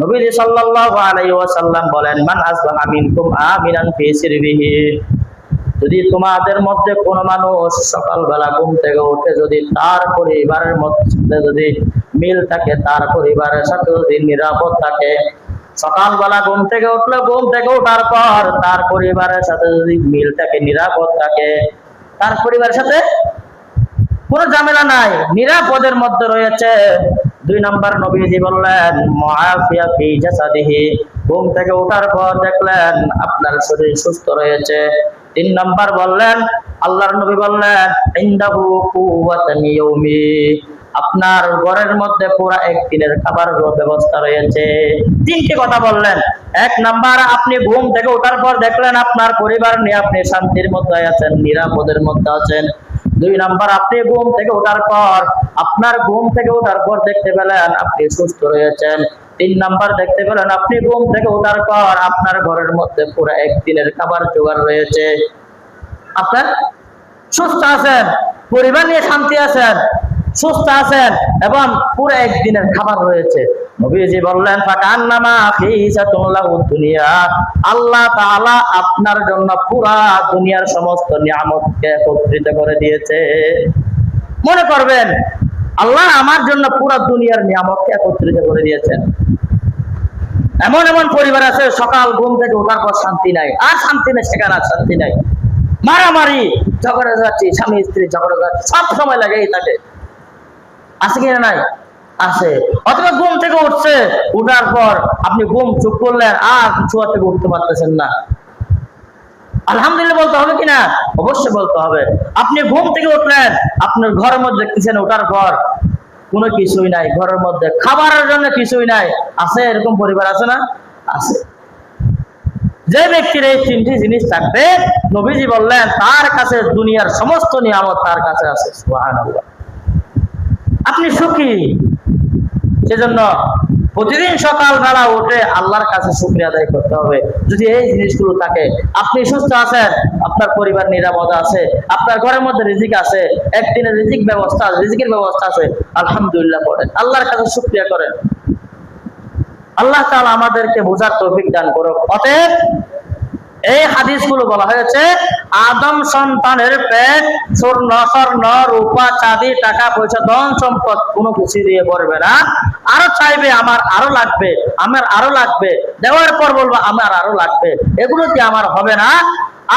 নবী সাল্লাল্লাহু আলাইহি ওয়াসাল্লাম বলেন, মান আসবাহা মিনকুম আমিনান ফি সিরবিহি, যদি তোমাদের মধ্যে কোন মানুষ সকালবেলা ঘুম থেকে উঠে যদি তার পরিবারের মধ্যে যদি মিল থাকে, তার পরিবারের সাথে যদি নিরাপদ থাকে, সকালবেলা ঘুম থেকে উঠলে ঘুম থেকে ওঠার পর তার পরিবারের সাথে যদি মিল থাকে, নিরাপদ থাকে, তার পরিবারের সাথে কোনো ঝামেলা নাই, নিরাপদের মধ্যে রয়েছে। 2 নম্বর নবীজি বললেন, মুআফিয়া ফি জাসাদিহি, ঘুম থেকে ওঠার পর দেখলেন আপনার শরীর সুস্থ রয়েছে। 3 নম্বর বললেন, আল্লাহর নবী বললেন, ইনদাহু কুওয়াতান ইয়াউমি, আপনার ঘরের মধ্যে পুরো একদিনের খাবারের ব্যবস্থা রয়েছে। 3টি কথা বললেন। 1 নাম্বার, আপনি ঘুম থেকে ওঠার পর দেখলেন আপনার পরিবার নিয়ে আপনি শান্তির মধ্যে আছেন, নিরাপদের মধ্যে আছেন। 2 নাম্বার, আপনি ঘুম থেকে ওঠার পর দেখতে পেলেন আপনি সুস্থ রয়েছেন। 3 নাম্বার, দেখতে পেলেন আপনি ঘুম থেকে ওঠার পর আপনার ঘরের মধ্যে পুরো একদিনের খাবার জোগাড় রয়েছে, আপনার সুস্থ আছেন, পরিবার নিয়ে শান্তি আছেন, সুস্থ আছেন এবং পুরো একদিনের খাবার রয়েছে। নবীজি বললেন, ফাকান্নামা ফিসাতুল লাহুদ দুনিয়া, আল্লাহ তাআলা আপনার জন্য পুরা দুনিয়ার সমস্ত নিয়ামতকে একত্রিত করে দিয়েছে। মনে করবেন আল্লাহ আমার জন্য পুরা দুনিয়ার নিয়ামতকে একত্রিত করে দিয়েছেন। এমন এমন পরিবার আছে সকাল ঘুম থেকে ওঠার পর শান্তি নাই, আর শান্তি নেই, সেখানে আর শান্তি নাই, মারামারি ঝগড়া যাচ্ছে, স্বামী স্ত্রী ঝগড়া যাচ্ছে, সব সময় লাগেই থাকে। আছে কিনা নাই? আছে। অথবা ঘুম থেকে উঠছে, উঠার পর আপনি ঘুম চুপ করলেন, আর শোয়া থেকে উঠতে পারতেছেন না, আলহামদুলিল্লাহ বলতে হবে কিনা? অবশ্যই বলতে হবে। আপনি ঘুম থেকে উঠলেন, আপনার ঘরের মধ্যে দেখতেছেন ওঠার পর কোনো কিছুই নাই, ঘরের মধ্যে খাবারের জন্য কিছুই নাই। আছে এরকম পরিবার, আছে না? আছে। যে ব্যক্তির এই 3টি জিনিস থাকবে, নবীজি বললেন তার কাছে দুনিয়ার সমস্ত নিয়ামত তার কাছে আছে। সুবহানাল্লাহ। আপনি সুখী, সেজন্য প্রতিদিন সকালবেলা উঠে আল্লাহর কাছে শুকরিয়া আদায় করতে হবে। যদি এই জিনিসগুলো থাকে, আপনি সুস্থ আছেন, আপনার পরিবার নিরাপদ আছে, আপনার ঘরের মধ্যে রিজিক আছে, একদিনের রিজিকের ব্যবস্থা আছে, আলহামদুলিল্লাহ পড়েন, আল্লাহর কাছে শুকরিয়া করেন। আল্লাহ তাআলা আমাদেরকে বোঝার তৌফিক দান করুক। অতএব এই হাদিসগুলো বলা হয়েছে, আদম সন্তানের পেট স্বর্ণ রূপা চাঁদি টাকা পয়সা ধন সম্পদ কোনো কিছু দিয়ে ভরবে না, আরো চাইবে আমার আরো লাগবে, আমার আরো লাগবে, দেওয়ার পর বলবো আমার আরো লাগবে, এগুলো কি আমার হবে না।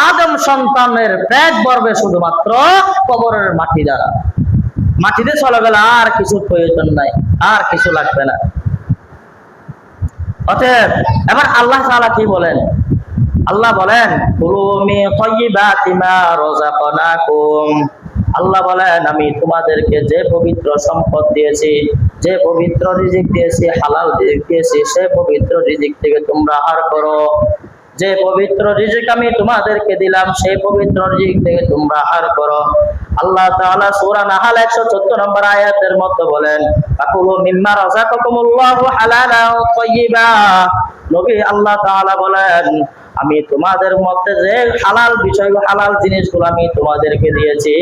আদম সন্তানের পেট ভরবে শুধুমাত্র কবরের মাটি দ্বারা, মাটিতে চলে গেলে আর কিছু প্রয়োজন নাই, আর কিছু লাগবে না। অতএব এবার আল্লাহ তাআলা কি বলেন? আল্লাহ বলেন, কুলু মিন তাইয়্যিবাতি মা রাযাকনাকুম, আল্লাহ বলেন আমি তোমাদেরকে যে পবিত্র সম্পদ দিয়েছি, যে পবিত্র রিজিক দিয়েছি, হালাল রিজিক দিয়েছি, সেই পবিত্র রিজিক থেকে তোমরা আহার করো। যে পবিত্র রিজিক আমি তোমাদেরকে দিলাম, সেই পবিত্র রিজিক থেকে তোমরা আহার করো। আল্লাহ তাআলা সূরা নাহাল 114 নম্বর আয়াতের মধ্যে বলেন, ফাকুলু মিম্মা রাযাকাকুমুল্লাহু হালালান তাইয়্যিবা, নবী আল্লাহ তাআলা বলেন আমি তোমাদের মধ্যে যে হালাল বিষয়গুলো, হালাল জিনিসগুলো আমি তোমাদেরকে দিয়েছি,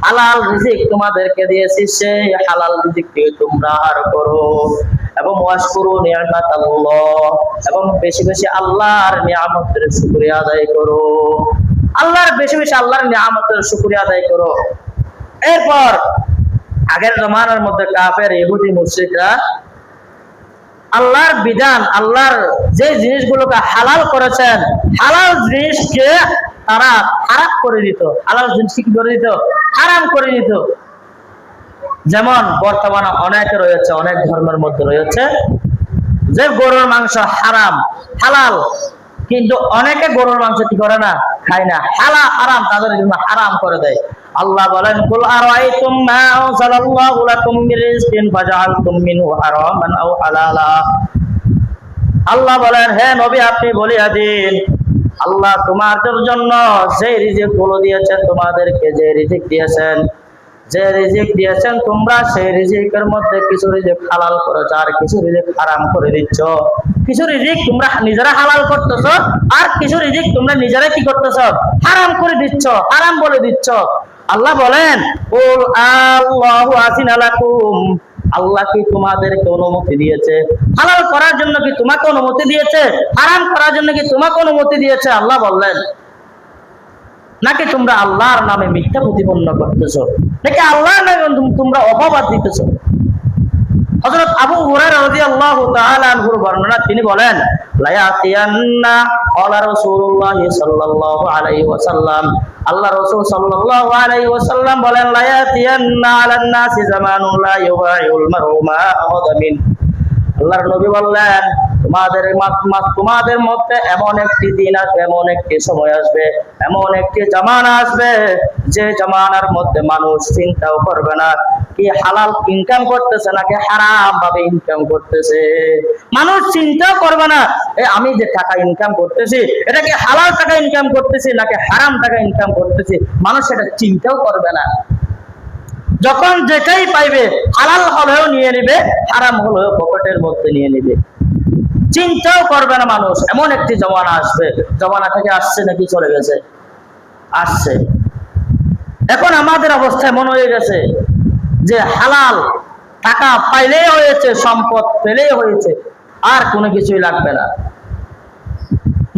হালাল রিজিক তোমাদেরকে দিয়েছি, সেই হালাল রিজিক থেকে তোমরা আহার করো। এবং ওয়াশকুরু নি'মাতাল্লাহ, এবং বেশি বেশি আল্লাহর নিয়ামতের শুকরিয়া আদায় করো, বেশি বেশি আল্লাহর নিয়ামতের শুকরিয়া আদায় করো। এরপর আগের জমানার মধ্যে কাফের ইহুদি মুশরিকরা আল্লাহর বিধান, আল্লাহর যে জিনিসগুলোকে হালাল করেছেন, হালাল জিনিসকে তারা হারাম করে দিত, হালাল জিনিসকে কি করে দিত? হারাম করে দিত। যেমন বর্তমানে অনেকে রয়েছে, অনেক ধর্মের মধ্যে রয়েছে যে গরুর মাংস হারাম, হালাল, কিন্তু অনেকে গরুর মাংস কি করে না? খায় না, হারাম তাদের জন্য হারাম করে দেয়। আল্লাহ বলেন, কুল আরাইতুম মা আনজালাল্লাহু লাকুম মির রিজকিন ফাজআলতুম মিনহু হারামান আও হালালা, আল্লাহ বলেন হে নবী আপনি বলিয়া দিন, আল্লাহ তোমাদের জন্য যে রিজিক গুলো দিয়েছেন, তোমাদেরকে যে রিজিক দিয়েছেন, তোমরা সেই রিজিকের মধ্যে কিছু রিজিক হালাল করেছো, আর কিছু রিজিক হারাম করে দিচ্ছ। কিছু রিজিক তোমরা নিজেরা হালাল করতেছো, আর কিছু রিজিক তোমরা নিজেরা কি করতেছো? হারাম করে দিচ্ছ, হারাম বলে দিচ্ছ। আল্লাহ বলেন, কুল আল্লাহু আযিনা লাকুম, আল্লাহ কি তোমাদেরকে অনুমতি দিয়েছে? হালাল করার জন্য কি তোমাকে অনুমতি দিয়েছে? হারাম করার জন্য কি তোমাকে অনুমতি দিয়েছে? আল্লাহ বললেন, নাকি তোমরা আল্লাহর নামে মিথ্যা প্রতিপন্ন করতেছো, নাকি আল্লাহর নামে তোমরা অপবাদ দিতেছো? হযরত আবু হুরায়রা রাদিয়াল্লাহু তাআলা আনহুর বর্ণনা, তিনি বলেন, লায়াতিয়ান্না ক্বালা রাসূলুল্লাহ সাল্লাল্লাহু আলাইহি ওয়াসাল্লাম, আল্লাহ রাসূল সাল্লাল্লাহু আলাইহি ওয়াসাল্লাম বলেন, লায়াতিয়ান্না আলান নাসি জামানুন লা ইউবাইউল মারউ মা আখাযা মিন। আল্লাহর নবী বললেন, তোমাদের মধ্যে এমন একটি দিন আসবে, এমন একটি সময় আসবে, এমন একটি জামানা আসবে, যে জামানার মধ্যে মানুষ চিন্তাও করবে না কি হালাল ইনকাম করতেছে নাকি হারাম ভাবে ইনকাম করতেছে। মানুষ চিন্তাও করবে না আমি যে টাকা ইনকাম করতেছি এটা কি হালাল টাকা ইনকাম করতেছি নাকি হারাম টাকা ইনকাম করতেছি, মানুষ সেটা চিন্তাও করবে না। যখন যেটাই পাইবে হালাল হলেও নিয়ে নিবে, হারাম হলেও পকেটের মধ্যে নিয়ে নিবে, চিন্তাও করবে না মানুষ। এমন একটি জমানা আসবে, জমানা থেকে আসছে নাকি চলে গেছে? আসছে। এখন আমাদের অবস্থা এমন হয়ে গেছে যে হালাল টাকা পাইলেই হয়েছে, সম্পদ পেলেই হয়েছে, আর কোনো কিছুই লাগবে না।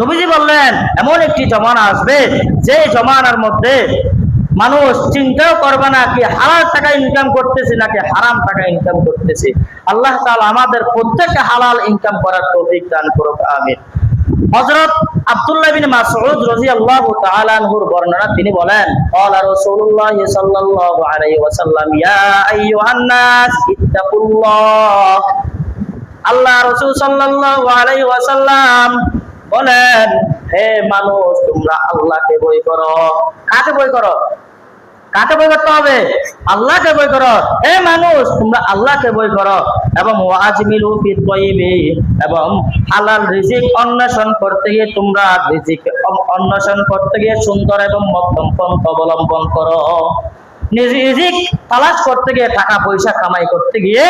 নবীজি বললেন, এমন একটি জমানা আসবে যে জমানার মধ্যে মানুষ চিন্তাও করবে না কি হালাল টাকা ইনকাম করতেছে নাকি হারাম টাকা ইনকাম করতেছে। আল্লাহ তাআলা আমাদের প্রত্যেককে হালাল ইনকাম করার তৌফিক দান করুক, আমিন। হযরত আব্দুল্লাহ বিন মাসউদ রাদিয়াল্লাহু তাআলা আনহুর বর্ণনা, তিনি বলেন, ক্বালা রাসূলুল্লাহ সাল্লাল্লাহু আলাইহি ওয়াসাল্লাম, ইয়া আইয়ুহান নাস ইত্তাকুল্লাহ। আল্লাহ রাসূল সাল্লাল্লাহু আলাইহি ওয়াসাল্লাম বলেন, হে মানুষ, তোমরা আল্লাহকে ভয় করো। কাকে ভয় করো? কাকে ভয় করতে হবে? আল্লাহকে ভয় করো। হে মানুষ, তোমরা আল্লাহকে ভয় করো এবং ওয়াজমিলু ফিত তাইয়িবি, এবং হালাল রিজিক অন্বেষণ করতে গিয়ে তোমরা রিজিক অন্বেষণ করতে গিয়ে সুন্দর এবং মধ্যম পন্থা অবলম্বন করো। রিজিক তালাশ করতে গিয়ে, টাকা পয়সা কামাই করতে গিয়ে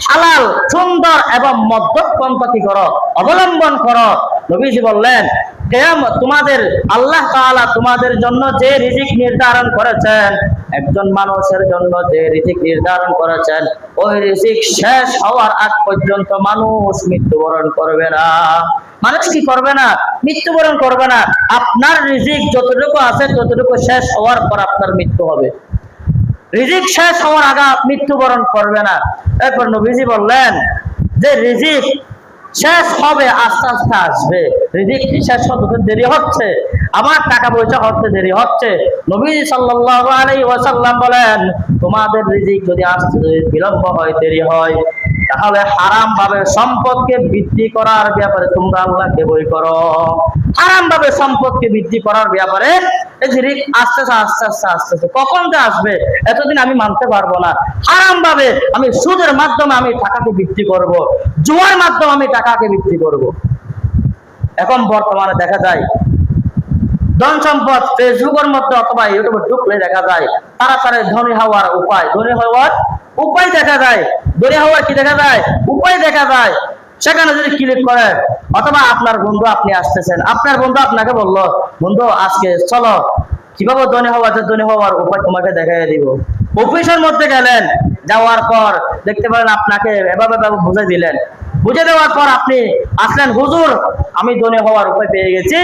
হালাল, সুন্দর এবং মধ্যম পন্থা কি করো? অবলম্বন করো। নবীজি বললেন, তোমাদের আল্লাহ তাআলা তোমাদের জন্য যে রিজিক নির্ধারণ করেছেন, একজন মানুষের জন্য যে রিজিক নির্ধারণ করেছেন, ওই রিজিক শেষ হওয়ার আগ পর্যন্ত মানুষ মৃত্যুবরণ করবে না। মানুষ কি করবে না? মৃত্যুবরণ করবে না। আপনার রিজিক যতটুকু আছে ততটুকু শেষ হওয়ার পর আপনার মৃত্যু হবে। রিজিক শেষ হওয়ার আগে মৃত্যুবরণ করবে না। এরপর নবীজি বললেন যে রিজিক শেষ হবে, আস্তে আস্তে আসবে। রিজিক শেষ হতে দেরি হচ্ছে, আমার টাকা পয়সা হতে দেরি হচ্ছে। নবী সাল্লাল্লাহু আলাইহি ওয়াসাল্লাম বলেন, তোমাদের রিজিক যদি আসতে বিলম্ব হয়, দেরি হয়, তাহলে হারাম ভাবে সম্পদকে বৃদ্ধি করার ব্যাপারে তোমরা আল্লাহকে ভয় করো। হারাম ভাবে সম্পদকে বৃদ্ধি করার ব্যাপারে আস্তে আস্তে কখন যে আসবে এতদিন আমি মানতে পারবো না। হারাম ভাবে আমি সুদের মাধ্যমে আমি টাকাকে বৃদ্ধি করব, জুয়ার মাধ্যমে আমি টাকাকে বৃদ্ধি করব। এখন বর্তমানে দেখা যায় ধন সম্পদ ফেসবুকের মধ্যে অথবা ইউটিউবে ঢুকলে দেখা যায় তাড়াতাড়ি ধনী হওয়ার উপায়, ধনী হওয়ার উপায় দেখা যায়। ধনী হওয়ার কি দেখা যায়? উপায় দেখা যায়। সেখানে যদি ক্লিক করে, অথবা আপনার বন্ধু, আপনি আসতেছেন, আপনার বন্ধু আপনাকে বললো, বন্ধু আজকে চলো কিভাবে ধনী হওয়া যায়, ধনী হওয়ার উপায় তোমাকে দেখাই দিব। অফিসের মধ্যে গেলেন, যাওয়ার পর দেখতে পেলেন আপনাকে এভাবে বুঝাই দিলেন। বুঝে দেওয়ার পর আপনি আসলেন, হুজুর আমি ধনী হওয়ার উপায় পেয়ে গেছি,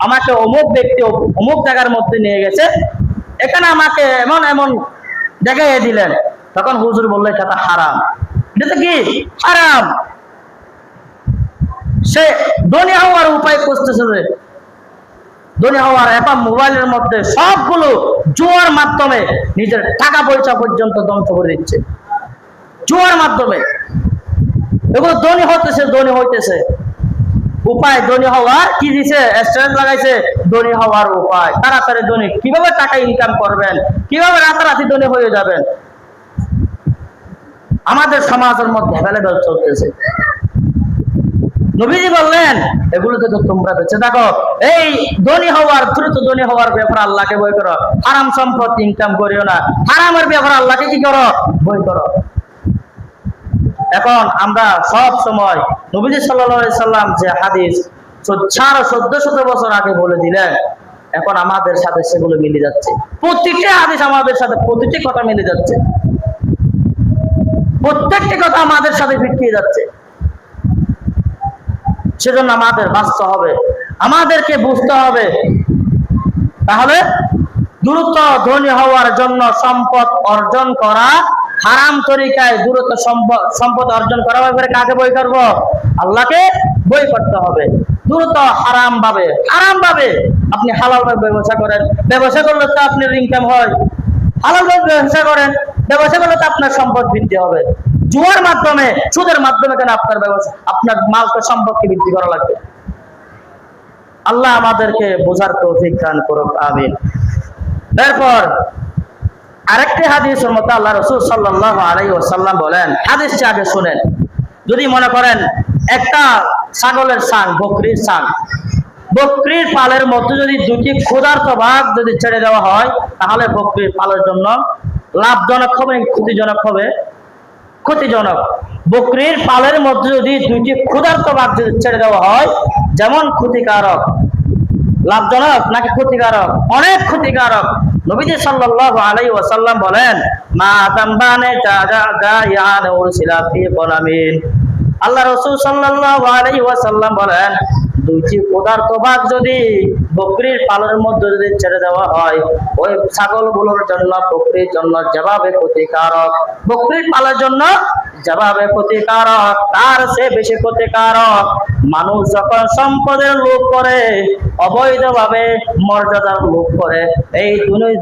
আমাকে অমুক ব্যক্তি অমুক জায়গার মধ্যে নিয়ে গেছে, এখানে আমাকে এমন এমন দেখাই দিলেন। তখন হুজুর বললো এটা হারাম। এটা কি হারাম? সে ধনী হওয়ার উপায় খুঁজতেছে, ধনী হওয়ার এখন মোবাইলের মধ্যে সবগুলো জুয়ার মাধ্যমে নিজের টাকা পয়সা পর্যন্ত ধ্বংস করে দিচ্ছে, জুয়ার মাধ্যমে। এগুলো ধনী হতেছে, ধনী হইতেছে উপায়। ধনী হওয়ার কি দিছে? স্ট্যাটাস লাগাইছে ধনী হওয়ার উপায়। তাড়াতাড়ি ধনী কিভাবে টাকা ইনকাম করবেন, কিভাবে রাতারাতি ধনী হয়ে যাবেন, আমাদের সমাজের মধ্যে অ্যাভেলেবেল চলতেছে। নবীজি বললেন, এগুলো থেকে তোমরা বেঁচে থাকো। এই ধনী হওয়ার, দ্রুত ধনী হওয়ার ব্যাপারে আল্লাহকে ভয় করো। হারাম সম্পদ ইনকাম করিও না। হারামের ব্যাপারে আল্লাহকে কি করো? ভয় করো। এখন আমরা সব সময় নবীজি সাল্লাল্লাহু আলাইহি সাল্লাম যে হাদিস 1400 বছর আগে বলে দিলেন, এখন আমাদের সাথে সেগুলো মিলে যাচ্ছে। প্রতিটি হাদিস আমাদের সাথে প্রতিটি কথা মিলে যাচ্ছে। প্রত্যেকটি কথা আমাদের সাথে ফিরতে যাচ্ছে। সেজন্য আমাদের বাঁচতে হবে, আমাদেরকে বুঝতে হবে। তাহলে দ্রুত ধনী হওয়ার জন্য সম্পদ অর্জন করা হারাম তরিকায়, দ্রুত সম্পদ অর্জন করা ব্যাপারে কাকে বই করব? আল্লাহকে বই করতে হবে। দ্রুত হারাম ভাবে আপনি হালাল ভাবে ব্যবসা করেন, ব্যবসা করলে তো আপনার ইনকাম হয়। হালাল ভাবে ব্যবসা করেন, ব্যবসা করলে তো আপনার সম্পদ বৃদ্ধি হবে। জুয়ার মাধ্যমে, সুদের মাধ্যমে কেন আপনার ব্যবসা, আপনার মালকে সম্পদকে বৃদ্ধি করা লাগবে? আল্লাহ আমাদেরকে বোঝার তৌফিক দান করুক, আমিন। এরপর আরেকটি হাদিসের মধ্যে আল্লাহ রাসূল সাল্লাল্লাহু আলাইহি ওয়াসাল্লাম বলেন, হাদিসটি আগে শুনেন। যদি মনে করেন একটা ছাগলের ছাগ, বকরির ছাগ, বকরির পালের মধ্যে যদি দুটি ক্ষুধার্ত ভাগ যদি ছেড়ে দেওয়া হয়, তাহলে বকরির পালের জন্য লাভজনক হবে, ক্ষতিজনক হবে? ক্ষতিজনক। বকরির পালের মধ্যে যদি দুইটি ক্ষুধার্ত ভাগ যদি ছেড়ে দেওয়া হয়, যেমন ক্ষতিকারক, লাভজনক নাকি ক্ষতিকারক? অনেক ক্ষতিকারক। নবীজি সাল্লাল্লাহু আলাইহি ওয়াসাল্লাম বলেন, মা তামবানে জাযায়ান উরসিলা ফি গনামিন। আল্লাহ রাসূল সাল্লাল্লাহু আলাইহি ওয়াসাল্লাম বলেন, দুইটি পদার্থ ভাগ যদি বকরির পালের মধ্যে যদি ছেড়ে দেওয়া হয়, ওই ছাগলগুলোর জন্য, বকরির জন্য যেভাবে ক্ষতিকারক, বকরির পালের জন্য যেভাবে ক্ষতিকারক, তার চেয়ে বেশি ক্ষতিকারক মানুষ যখন সম্পদের লোভ করে, অবৈধভাবে মর্যাদার লোভ করে, এই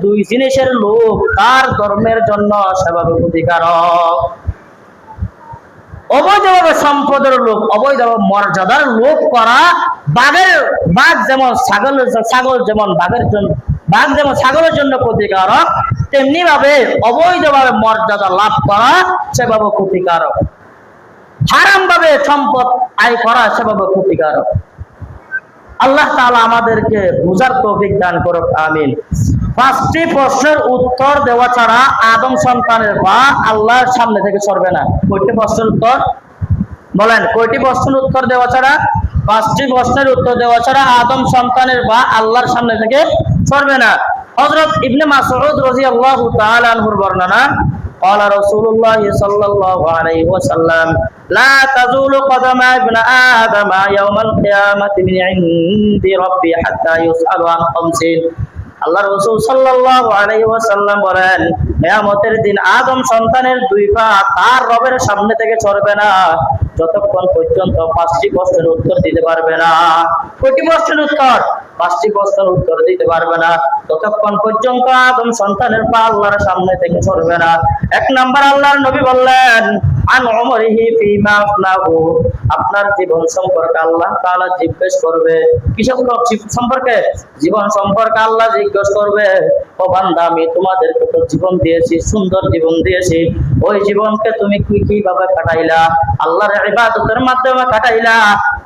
দুই জিনিসের লোভ তার ধর্মের জন্য সেভাবে ক্ষতিকারক। অবৈধভাবে সম্পদের লোভ, অবৈধভাবে মর্যাদার লোভ করা, বাঘ যেমন ছাগল যেমন বাঘের জন্য, বাঘ যেমন ছাগলের জন্য ক্ষতিকারক, তেমনি ভাবে অবৈধভাবে মর্যাদা লাভ করা সেভাবে ক্ষতিকারক। হারাম ভাবে সম্পদ আয় করা সেভাবে ক্ষতিকারক। আল্লাহ তাআলা আমাদেরকে বুঝার তৌফিক দান করুক, আমিন। পাঁচটি প্রশ্নের উত্তর দেওয়া ছাড়া আদম সন্তানের পা আল্লাহর সামনে থেকে সরবে না। কয়টি প্রশ্নের উত্তর বলেন? কয়টি প্রশ্নের উত্তর দেওয়া ছাড়া? পাঁচটি প্রশ্নের উত্তর দেওয়া ছাড়া আদম সন্তানের পা আল্লাহর সামনে থেকে সরবে না। হযরত ইবনে মাসউদ রাদিয়াল্লাহু তাআলা আনহুর বর্ণনা, قال رسول الله صلى الله عليه وسلم لا تزول قدم ابن آدم يوم القيامة من عند ربي حتى يسأل عن خمس। আল্লাহ রাসূল সাল্লাল্লাহু আলাইহি ওয়াসাল্লাম বলেন, কিয়ামতের দিন আদম সন্তানের দুই পা তার রবের সামনে থেকে সরবে না যতক্ষণ পর্যন্ত পাঁচটি প্রশ্নের উত্তর দিতে পারবে না। কয়টি প্রশ্নের উত্তর? পাঁচটি প্রশ্নের উত্তর দিতে পারবে না ততক্ষণ পর্যন্ত আদম সন্তানের পা আল্লাহর সামনে থেকে সরবে না। এক নাম্বার, আল্লাহর নবী বললেন, আন উমরিহি ফিমা আফনাহু, আপনার জীবন সম্পর্কে আল্লাহ তাআলা জিজ্ঞেস করবে। কি সম্পর্কে? জীবন সম্পর্কে আল্লাহ জিজ্ঞেস করবে। ও বান্দা, আমি তোমাদেরকে তো জীবন দিয়েছি, সুন্দর জীবন দিয়েছি, ওই জীবনকে তুমি কিভাবে কাটাইলা? আল্লাহর ইবাদতের মাধ্যমে কাটাইলা?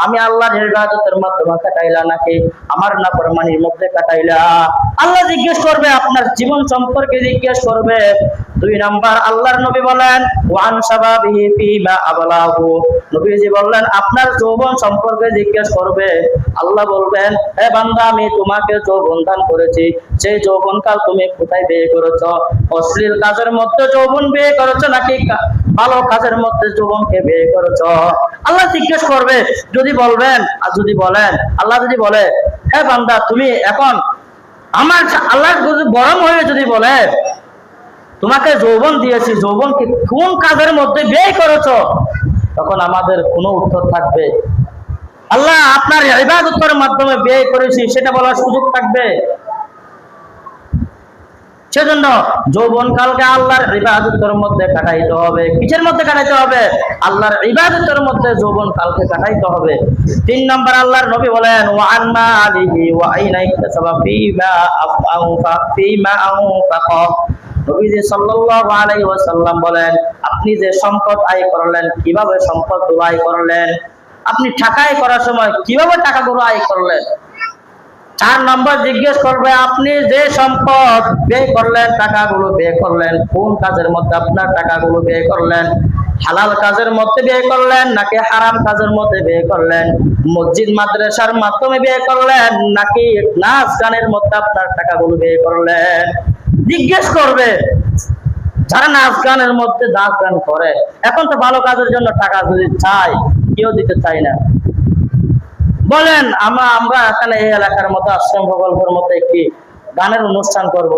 আমি আল্লাহর ইবাদতের মাধ্যমে কাটাইলা নাকি আমার নাফরমানির মধ্যে কাটাইলা? আল্লাহ জিজ্ঞেস করবে, আপনার জীবন সম্পর্কে জিজ্ঞেস করবে। দুই নাম্বার, আল্লাহর নবী বলেন, ওয়ান শাবাবিহি ফিমা আবলাহু, নবীজি বললেন, আপনার যৌবন সম্পর্কে জিজ্ঞেস করবে। আল্লাহ বলবেন, হে বান্দা, আমি তোমাকে যৌবন দান করেছি, সেই যৌবনকাল তুমি কোথায় ব্যয় করেছো? অশ্লীল কাজের মধ্যে যৌবন ব্যয় করেছো নাকি ভালো কাজের মধ্যে যৌবনকে ব্যয় করেছো? আল্লাহ জিজ্ঞেস করবে। যদি বলবেন, আর যদি বলেন, আল্লাহ যদি বলে, হে বান্দা, তুমি এখন আমার, আল্লাহ যদি গরম হয়ে যদি বলে, তোমাকে যৌবন দিয়েছি, যৌবনকে কোন কাজের মধ্যে ব্যয় করেছো? তখন আমাদের কোনো উত্তর থাকবে? আল্লাহ আপনার ইবাদতের মাধ্যমে ব্যয় করেছি, সেটা বলার সুযোগ থাকবে? সেজন্য যৌবন কালকে আল্লাহর ইবাদতের মধ্যে কাটাইতে হবে। কিসের মধ্যে কাটাইতে হবে? আল্লাহর ইবাদতের মধ্যে যৌবন কালকে কাটাইতে হবে। তিন নম্বর, আল্লাহর নবী বলেন, ওয়া আন মালিহি ওয়া আইনা ইকতাসাবা ফিমা আনফাকা। নবীজি সাল্লাল্লাহু আলাইহি ওয়াসাল্লাম বলেন, আপনি যে সম্পদ আয় করলেন, কিভাবে সম্পদগুলো আয় করলেন? আপনি টাকা আয় করার সময় কিভাবে টাকাগুলো আয় করলেন? চার নম্বর জিজ্ঞেস করবে, আপনি যে সম্পদ ব্যয় করলেন, টাকাগুলো ব্যয় করলেন, কোন কাজের মধ্যে আপনার টাকাগুলো ব্যয় করলেন? হালাল কাজের মধ্যে ব্যয় করলেন নাকি হারাম কাজের মধ্যে ব্যয় করলেন? মসজিদ মাদ্রাসার মাধ্যমে ব্যয় করলেন নাকি নাচ গানের মধ্যে আপনার টাকাগুলো ব্যয় করলেন? জিজ্ঞেস করবে। যারা নাচ গানের মধ্যে নাচ গান করে, এখন তো ভালো কাজের জন্য টাকা যদি চাই, কেউ দিতে চাই না। বলেন আমরা এখানে এই এলাকার মতো আশ্রম প্রকল্পের মতো একটি গানের অনুষ্ঠান করব,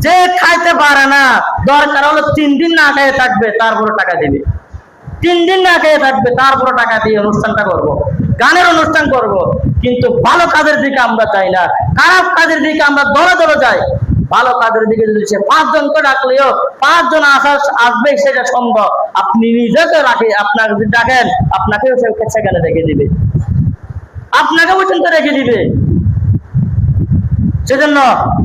যে খাইতে পারে না দরকার হলো 3 দিন না খেয়ে থাকবে, তারপরে টাকা দিবে। 3 দিন না খেয়ে থাকবে, তারপরে টাকা দিয়ে অনুষ্ঠানটা করব, গানের অনুষ্ঠান করব। কিন্তু ভালো কাজের দিকে আমরা যাই না, খারাপ কাজের দিকে আমরা দৌড়ে দৌড়ে যাই। ভালো কাজের দিকে যদি সে 5 জনকে ডাকলেও 5 জন আসবে সেটা সম্ভব। আপনি নিজেকে রাখি, আপনাকে যদি ডাকেন আপনাকেও সেখানে রেখে দিবে, আপনাকে পর্যন্ত রেখে দিবে। সেজন্য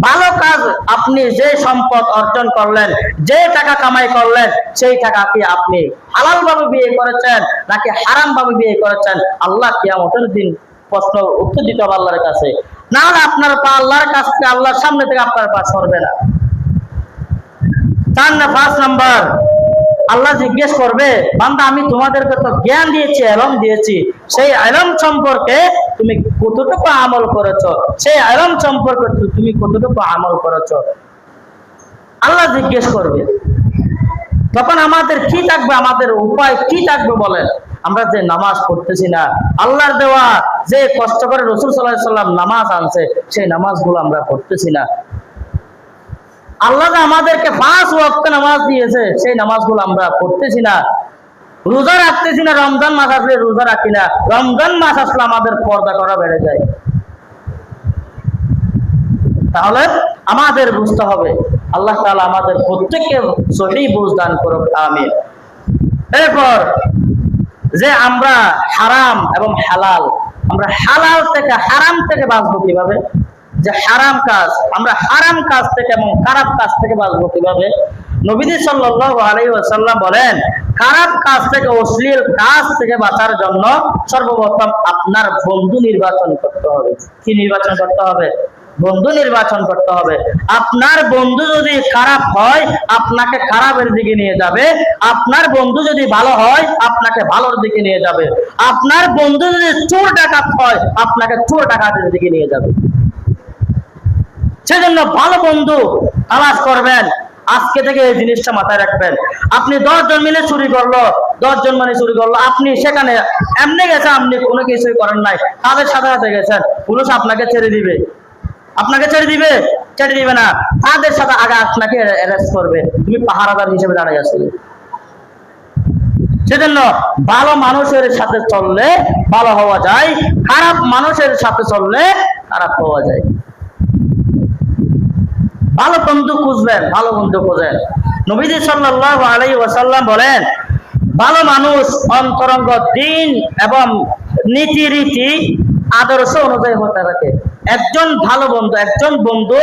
ভালো কাজ, আপনি যে সম্পদ অর্জন করলেন, যে টাকা কামাই করলেন, সেই টাকা কি আপনি হালাল ভাবে বিয়ে করেছেন নাকি হারাম ভাবে বিয়ে করেছেন, আল্লাহ কিয়ামতের দিন প্রশ্ন উত্তর দিতে হবে আল্লাহর কাছে। না হলে আপনার পা আল্লাহর কাছ থেকে, আল্লাহর সামনে থেকে আপনার পা সরবে না। 5 নাম্বার, আল্লাহ জিজ্ঞেস করবে, বান্দা আমি তোমাদেরকে তো জ্ঞান দিয়েছি, ইলম দিয়েছি, সেই ইলম সম্পর্কে তুমি কতটুকু আমল করেছো, সেই ইলম সম্পর্কে তুমি কতটুকু আমল করেছো, আল্লাহ জিজ্ঞেস করবে। তখন আমাদের কি থাকবে, আমাদের উপায় কি থাকবে বলেন? আমরা যে নামাজ পড়তেছি না, আল্লাহর দেওয়া যে কষ্ট করে রাসূল সাল্লাল্লাহু আলাইহি ওয়াসাল্লাম নামাজ আনছে, সেই নামাজগুলো আমরা পড়তেছি না। আল্লাহ আমাদেরকে 5 ওয়াক্ত নামাজ দিয়েছে, সেই নামাজগুলো আমরা পড়তেছি না। রোজা রাখতেছি না, রমজান মাস আসলে রোজা রাখি না, রমজান মাস আসলে আমাদের পর্দা করা বেড়ে যায়। তাহলে আমাদের বুঝতে হবে, আল্লাহ তাআলা আমাদের প্রত্যেককে সঠিক বুঝ দান করুক, আমিন। এরপর যে আমরা হারাম এবং হালাল, আমরা হালাল থেকে হারাম থেকে বাঁচবো কিভাবে, যে হারাম কাজ, আমরা হারাম কাজ থেকে এবং খারাপ কাজ থেকে বাঁচবো কিভাবে? নবীজি সাল্লাল্লাহু আলাইহি ওয়াসাল্লাম বলেন, খারাপ কাজ থেকে, অশ্লীল কাজ থেকে বাঁচার জন্য সর্বপ্রথম আপনার বন্ধু নির্বাচন করতে হবে। কি নির্বাচন করতে হবে? বন্ধু নির্বাচন করতে হবে। আপনার বন্ধু যদি খারাপ হয় আপনাকে খারাপের দিকে নিয়ে যাবে, আপনার বন্ধু যদি ভালো হয় আপনাকে ভালোর দিকে নিয়ে যাবে, আপনার বন্ধু যদি চোর ডাকাত হয় আপনাকে চোর ডাকাতের দিকে নিয়ে যাবে। সেজন্য ভালো বন্ধু তালাশ করবেন। আজকে থেকে এই জিনিসটা মাথায় রাখবেন। আপনি 10 জন মিলে চুরি করলো, 10 জন মানে চুরি করলো, আপনি সেখানে এমনি গেছেন, আপনি কোনো কিছুই করেন নাই, তাদের সাথে সাথে গেছেন, পুলিশ আপনাকে ছেড়ে দিবে? আপনাকে ছেড়ে দিবে? ছেড়ে দিবে না, তাদের সাথে আগে আপনাকে অ্যারেস্ট করবে, তুমি পাহারাদার হিসেবে দাঁড়িয়ে আসবে। সেজন্য ভালো মানুষের সাথে চললে ভালো হওয়া যায়, খারাপ মানুষের সাথে চললে খারাপ হওয়া যায়। ভালো বন্ধু খুঁজবেন, ভালো বন্ধু খোঁজেন। নবীজি সাল্লাল্লাহু আলাইহি ওয়াসাল্লাম বলেন, ভালো মানুষ অন্তরঙ্গ দিন এবং নীতি রীতি আদর্শ অনুযায়ী হতে থাকে। একজন ভালো বন্ধু, একজন বন্ধু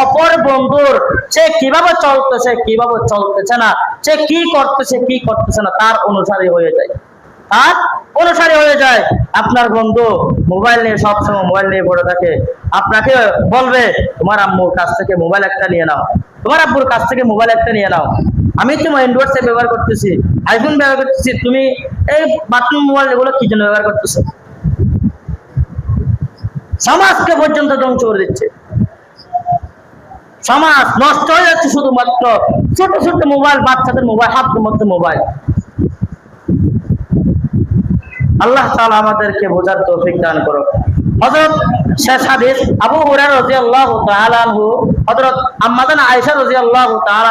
অপর বন্ধুর সে কিভাবে চলতেছে, কিভাবে চলতেছে না, সে কি করতেছে, কি করতেছে না, তার অনুসারী হয়ে যায়, তার অনুসারী হয়ে যায়। আপনার বন্ধু মোবাইল নিয়ে সবসময় মোবাইল নিয়ে পড়ে থাকে, আপনাকে বলবে তোমার আম্মুর কাছ থেকে মোবাইল একটা নিয়ে নাও, তোমার আব্বুর কাছ থেকে মোবাইল একটা নিয়ে নাও, আমি তো অ্যান্ড্রয়েড সেট ব্যবহার করতেছি, আইফোন ব্যবহার করতেছি, তুমি এই বাটন মোবাইল এগুলো কি জন্য ব্যবহার করতেছো? সমাজকে পর্যন্ত ধ্বংস করে দিচ্ছে, সমাজ নষ্ট হয়ে যাচ্ছে শুধুমাত্র ছোট ছোট মোবাইল, বাচ্চাদের মোবাইল, হাতের মধ্যে মোবাইল। আল্লাহ তাআলা আমাদেরকে বোঝার তৌফিক দান করুক। হযরত শেষ হাদিস আবু হুরায়রা রাদিয়াল্লাহু তাআলা আনহু, হযরত আম্মা জান আয়েশা রাদিয়াল্লাহু তাআলা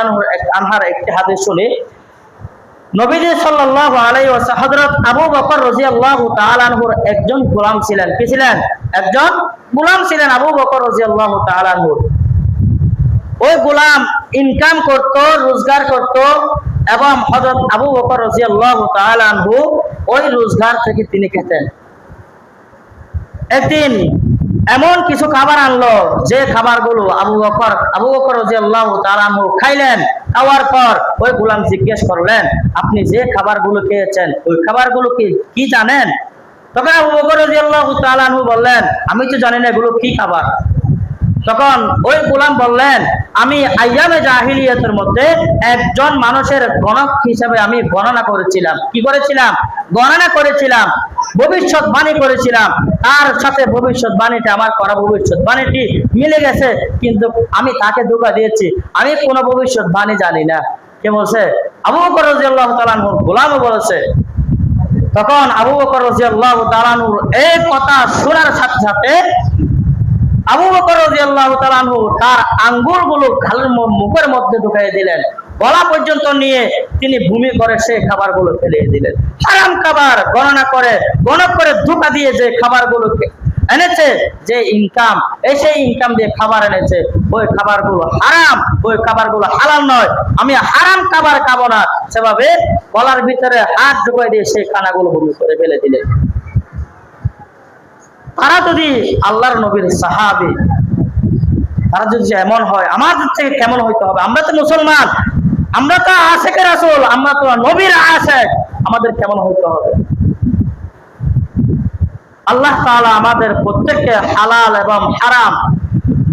আনহার একটি হাদিস শুনি। নবীজি সাল্লাল্লাহু আলাইহি ওয়াসাল্লাম, হযরত আবু বকর রাদিয়াল্লাহু তাআলা আনহুর একজন গোলাম ছিলেন। কি ছিলেন? একজন গোলাম ছিলেন আবু বকর রাদিয়াল্লাহু তাআলা আনহু। ওই গোলাম ইনকাম করত, রোজগার করত, এবং হযরত আবু বকর রাদিয়াল্লাহু তাআলা আনহু ওই রোজগার থেকে তিনি খেতেন। একদিন এমন কিছু খাবার আনলো যে খাবারগুলো আবু বকর রাদিয়াল্লাহু তাআলা আনহু খাইলেন। খাওয়ার পর ওই গোলাম জিজ্ঞেস করলেন, আপনি যে খাবারগুলো খেয়েছেন ওই খাবারগুলো কি জানেন? তখন আবু বকর রাদিয়াল্লাহু তাআলা আনহু বললেন, আমি তো জানি না এগুলো কি খাবার। তখন ওই গোলাম বললেন, আমি আইয়ামে জাহিলিয়াতের মধ্যে একজন মানুষের গণক হিসেবে আমি গণনা করেছিলাম। কি করেছিলাম? গণনা করেছিলাম, ভবিষ্যৎবাণী করেছিলাম। তার সাথে ভবিষ্যৎবাণীটা, আমার করা ভবিষ্যৎবাণীটি মিলে গেছে, কিন্তু আমি তাকে ধোঁকা দিয়েছি, আমি কোনো ভবিষ্যৎবাণী জানি না। কে বলছে? আবু বকর রাদিয়াল্লাহু তাআলা আনহু গোলামও বলেছে। তখন আবু বকর রাদিয়াল্লাহু তাআলা আনহু এই কথা শোনার সাথে সাথে আবু বকর রাদিয়াল্লাহু তাআলা আনহু তার আঙ্গুলগুলো খালের মুখের মধ্যে ঢুকিয়ে দিলেন, গলা পর্যন্ত নিয়ে তিনি ভূমি করে সেই খাবারগুলো ফেলে দিলেন। হারাম খাবার গণনা করে, গণক করে ধোঁকা দিয়ে যে খাবারগুলোকে এনেছে, যে ইনকাম, সেই ইনকাম দিয়ে খাবার এনেছে, ওই খাবারগুলো হারাম, ওই খাবারগুলো হালাল নয়, আমি হারাম খাবার খাবো না, সেভাবে গলার ভিতরে হাত ঢুকিয়ে দিয়ে সেই খানাগুলো ভূমি করে ফেলে দিলেন। তারা যদি আল্লাহর নবীর সাহাবী, তারা যদি এমন হয়, আমাদের থেকে কেমন হইতে হবে? আমরা তো মুসলমান, আমরা তো আশিকের রাসূল, আমরা তো নবীর আশিক, আমাদের কেমন হইতে হবে? আল্লাহ তাআলা আমাদের প্রত্যেককে হালাল এবং হারাম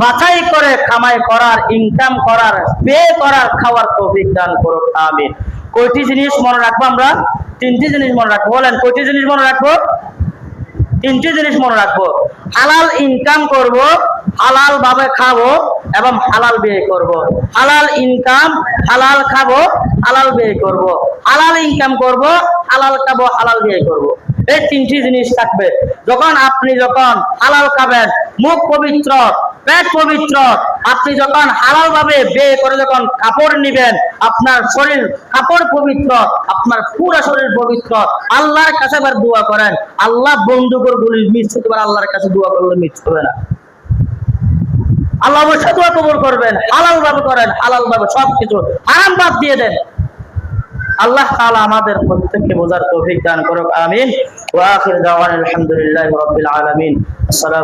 বাছাই করে কামাই করার, ইনকাম করার, ব্যয় করার, খাওয়ার তৌফিক দান করুক, আমিন। কয়টি জিনিস মনে রাখবো আমরা? 3টি জিনিস মনে রাখবো। বলেন, কয়টি জিনিস মনে রাখবো? 3টি জিনিস মনে রাখবো। হালাল ইনকাম করব, হালাল ভাবে খাবো এবং হালাল ব্যয় করব। হালাল ইনকাম, হালাল খাবো, হালাল ব্যয় করব। হালাল ইনকাম করব, হালাল খাবো, হালাল ব্যয় করব। এই 3টি জিনিস থাকবে। যখন আপনি হালাল খাবেন, মুখ পবিত্র, পেট পবিত্র, আপনি যখন হালাল ভাবে ব্যয় করে যখন কাপড় নিবেন, আপনার শরীর কাপড় পবিত্র, আপনার পুরো শরীর পবিত্র। আল্লাহর কাছে আবার দোয়া করেন, আল্লাহ বন্দুকের গুলি মিস হতে পারে, আল্লাহর কাছে দোয়া করলে মিস হবে না। আল্লাহ অবশ্যই দোয়া কবুল করবেন। হালাল ভাবে করেন, হালাল ভাবে সবকিছু, হারাম বাদ দিয়ে দেন। আল্লাহ তাআলা আমাদের প্রত্যেককে বোঝার তৌফিক দান করুক, আমিন। ওয়া আখির দাওয়ানা আলহামদুলিল্লাহি রাব্বিল আলামিন। আসসালামু